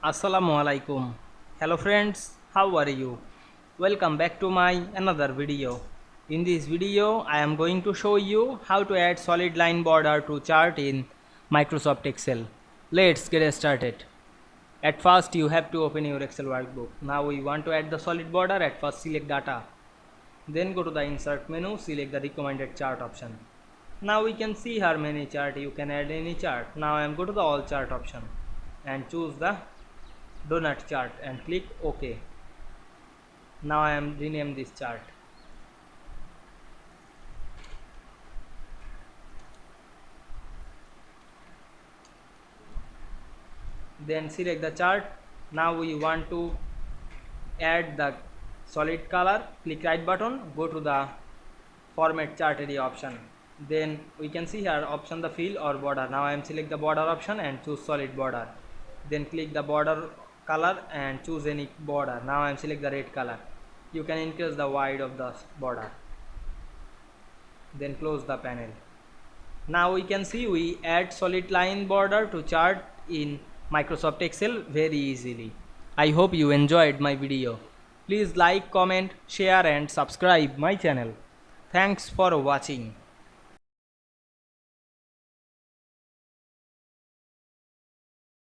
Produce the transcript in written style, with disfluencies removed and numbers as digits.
Assalamu Walaikum. Hello friends, how are you? Welcome back to my another video. In this video, I am going to show you how to add solid line border to chart in Microsoft Excel. Let's get started. At first, you have to open your Excel workbook. Now we want to add the solid border. At first, select data. Then go to the insert menu, select the recommended chart option. Now we can see here many chart. You can add any chart. Now I am go to the all chart option and choose the donut chart and click OK. Now I am rename this chart. Then select the chart. Now we want to add the solid color. Click right button, go to the format chart area option. Then we can see here option the fill or border. Now I am select the border option and choose solid border. Then click the border color and choose any border. Now I am select the red color. You can increase the width of the border. Then close the panel. Now we can see we add solid line border to chart in Microsoft Excel very easily. I hope you enjoyed my video. Please like, comment, share and subscribe my channel. Thanks for watching.